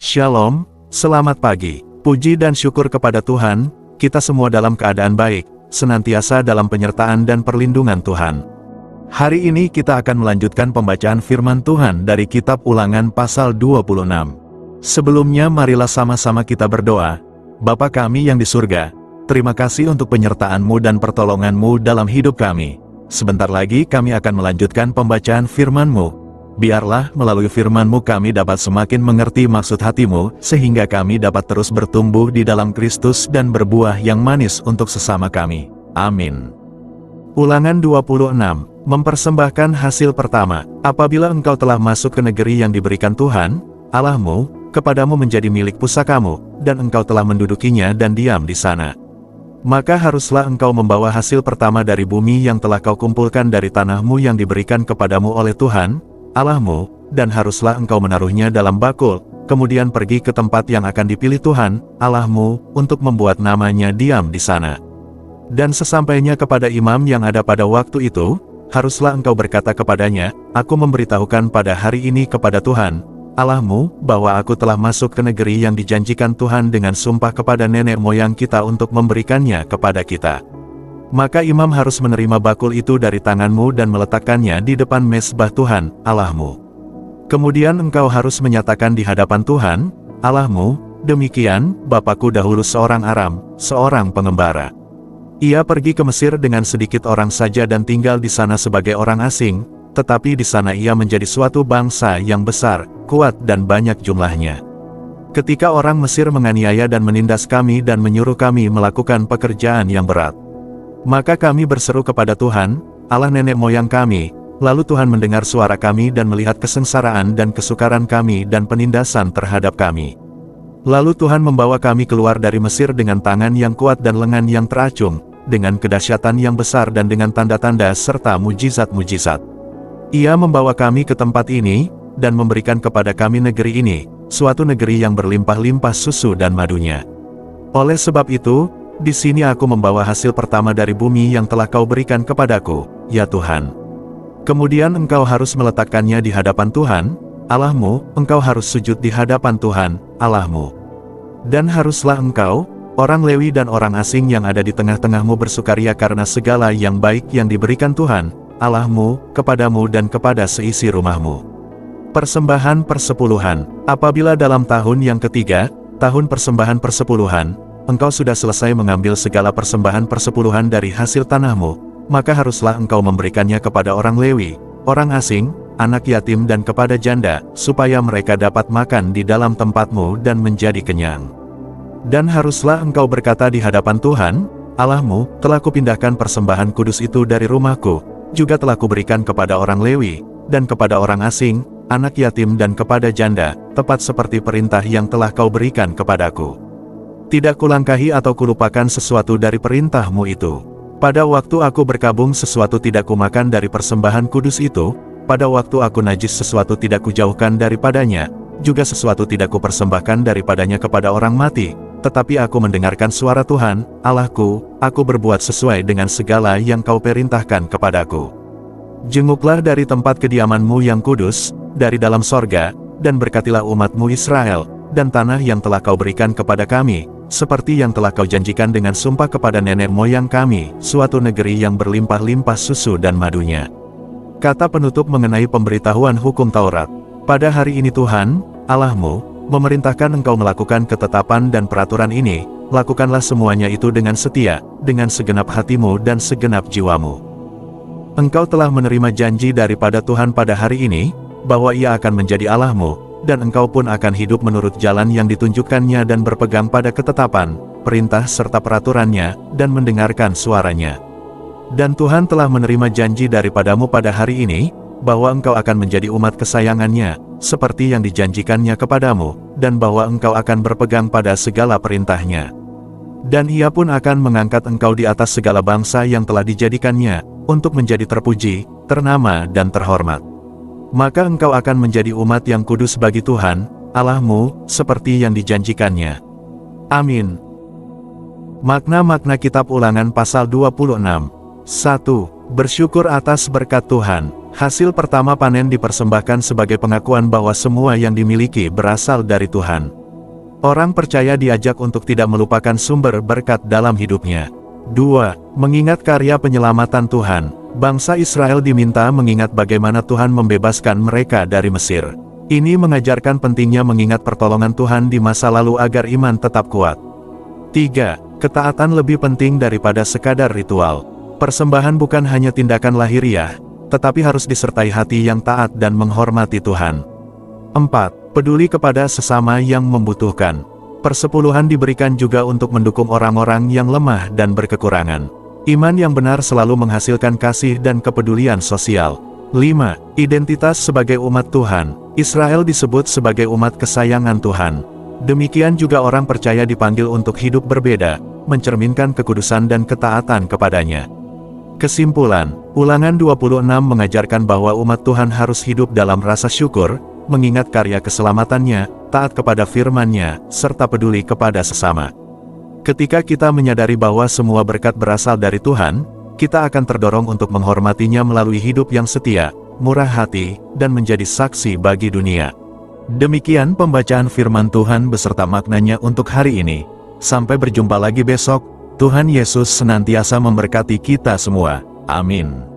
Shalom, selamat pagi. Puji dan syukur kepada Tuhan, kita semua dalam keadaan baik, senantiasa dalam penyertaan dan perlindungan Tuhan. Hari ini kita akan melanjutkan pembacaan firman Tuhan dari kitab Ulangan pasal 26. Sebelumnya marilah sama-sama kita berdoa. Bapa kami yang di surga, terima kasih untuk penyertaan-Mu dan pertolongan-Mu dalam hidup kami. Sebentar lagi kami akan melanjutkan pembacaan firman-Mu. Biarlah melalui firman-Mu kami dapat semakin mengerti maksud hati-Mu, sehingga kami dapat terus bertumbuh di dalam Kristus dan berbuah yang manis untuk sesama kami. Amin. Ulangan 26, mempersembahkan hasil pertama. Apabila engkau telah masuk ke negeri yang diberikan Tuhan, Allah-Mu, kepadamu menjadi milik pusakamu, dan engkau telah mendudukinya dan diam di sana. Maka haruslah engkau membawa hasil pertama dari bumi yang telah kau kumpulkan dari tanahmu yang diberikan kepadamu oleh Tuhan, Allah-Mu, dan haruslah engkau menaruhnya dalam bakul, kemudian pergi ke tempat yang akan dipilih Tuhan, Allah-Mu, untuk membuat namanya diam di sana. Dan sesampainya kepada imam yang ada pada waktu itu, haruslah engkau berkata kepadanya, Aku memberitahukan pada hari ini kepada Tuhan, Allah-Mu, bahwa aku telah masuk ke negeri yang dijanjikan Tuhan dengan sumpah kepada nenek moyang kita untuk memberikannya kepada kita. Maka imam harus menerima bakul itu dari tanganmu dan meletakkannya di depan mezbah Tuhan, Allah-Mu. Kemudian engkau harus menyatakan di hadapan Tuhan, Allah-Mu, demikian, bapakku dahulu seorang Aram, seorang pengembara. Ia pergi ke Mesir dengan sedikit orang saja dan tinggal di sana sebagai orang asing, tetapi di sana ia menjadi suatu bangsa yang besar, kuat dan banyak jumlahnya. Ketika orang Mesir menganiaya dan menindas kami dan menyuruh kami melakukan pekerjaan yang berat, maka kami berseru kepada Tuhan, Allah nenek moyang kami, lalu Tuhan mendengar suara kami dan melihat kesengsaraan dan kesukaran kami dan penindasan terhadap kami. Lalu Tuhan membawa kami keluar dari Mesir dengan tangan yang kuat dan lengan yang teracung, dengan kedahsyatan yang besar dan dengan tanda-tanda serta mujizat-mujizat. Ia membawa kami ke tempat ini, dan memberikan kepada kami negeri ini, suatu negeri yang berlimpah-limpah susu dan madunya. Oleh sebab itu, di sini aku membawa hasil pertama dari bumi yang telah kau berikan kepadaku, ya Tuhan. Kemudian engkau harus meletakkannya di hadapan Tuhan, Allah-Mu, engkau harus sujud di hadapan Tuhan, Allah-Mu. Dan haruslah engkau, orang Lewi dan orang asing yang ada di tengah-tengahmu bersukaria karena segala yang baik yang diberikan Tuhan, Allah-Mu, kepadamu dan kepada seisi rumahmu. Persembahan persepuluhan. Apabila dalam tahun yang ketiga, tahun persembahan persepuluhan, engkau sudah selesai mengambil segala persembahan persepuluhan dari hasil tanahmu, maka haruslah engkau memberikannya kepada orang Lewi, orang asing, anak yatim dan kepada janda, supaya mereka dapat makan di dalam tempatmu dan menjadi kenyang. Dan haruslah engkau berkata di hadapan Tuhan, Allah-Mu, telah kupindahkan persembahan kudus itu dari rumahku, juga telah kuberikan kepada orang Lewi, dan kepada orang asing, anak yatim dan kepada janda, tepat seperti perintah yang telah kau berikan kepadaku. Tidak kulangkahi atau kulupakan sesuatu dari perintah-Mu itu. Pada waktu aku berkabung sesuatu tidak kumakan dari persembahan kudus itu, pada waktu aku najis sesuatu tidak kujauhkan daripadanya, juga sesuatu tidak kupersembahkan daripadanya kepada orang mati, tetapi aku mendengarkan suara Tuhan, Allahku, aku berbuat sesuai dengan segala yang kau perintahkan kepadaku. Jenguklah dari tempat kediaman-Mu yang kudus, dari dalam sorga, dan berkatilah umat-Mu Israel, dan tanah yang telah kau berikan kepada kami, seperti yang telah kau janjikan dengan sumpah kepada nenek moyang kami, suatu negeri yang berlimpah-limpah susu dan madunya. Kata penutup mengenai pemberitahuan hukum Taurat. Pada hari ini Tuhan, Allah-Mu, memerintahkan engkau melakukan ketetapan dan peraturan ini, lakukanlah semuanya itu dengan setia, dengan segenap hatimu dan segenap jiwamu. Engkau telah menerima janji daripada Tuhan pada hari ini, bahwa Ia akan menjadi Allah-Mu, dan engkau pun akan hidup menurut jalan yang ditunjukkannya dan berpegang pada ketetapan, perintah serta peraturannya, dan mendengarkan suaranya. Dan Tuhan telah menerima janji daripadamu pada hari ini, bahwa engkau akan menjadi umat kesayangannya, seperti yang dijanjikannya kepadamu, dan bahwa engkau akan berpegang pada segala perintahnya. Dan Ia pun akan mengangkat engkau di atas segala bangsa yang telah dijadikannya, untuk menjadi terpuji, ternama dan terhormat. Maka engkau akan menjadi umat yang kudus bagi Tuhan, Allah-Mu, seperti yang dijanjikannya. Amin. Makna-makna kitab Ulangan pasal 26. 1. Bersyukur atas berkat Tuhan. Hasil pertama panen dipersembahkan sebagai pengakuan bahwa semua yang dimiliki berasal dari Tuhan. Orang percaya diajak untuk tidak melupakan sumber berkat dalam hidupnya. 2. Mengingat karya penyelamatan Tuhan. Bangsa Israel diminta mengingat bagaimana Tuhan membebaskan mereka dari Mesir. Ini mengajarkan pentingnya mengingat pertolongan Tuhan di masa lalu agar iman tetap kuat. 3. Ketaatan lebih penting daripada sekadar ritual. Persembahan bukan hanya tindakan lahiriah, tetapi harus disertai hati yang taat dan menghormati Tuhan. 4. Peduli kepada sesama yang membutuhkan. Persepuluhan diberikan juga untuk mendukung orang-orang yang lemah dan berkekurangan. Iman yang benar selalu menghasilkan kasih dan kepedulian sosial. 5. Identitas sebagai umat Tuhan. Israel disebut sebagai umat kesayangan Tuhan. Demikian juga orang percaya dipanggil untuk hidup berbeda, mencerminkan kekudusan dan ketaatan kepadanya. Kesimpulan, Ulangan 26 mengajarkan bahwa umat Tuhan harus hidup dalam rasa syukur, mengingat karya keselamatannya, taat kepada firman-Nya, serta peduli kepada sesama. Ketika kita menyadari bahwa semua berkat berasal dari Tuhan, kita akan terdorong untuk menghormatinya melalui hidup yang setia, murah hati, dan menjadi saksi bagi dunia. Demikian pembacaan firman Tuhan beserta maknanya untuk hari ini. Sampai berjumpa lagi besok. Tuhan Yesus senantiasa memberkati kita semua. Amin.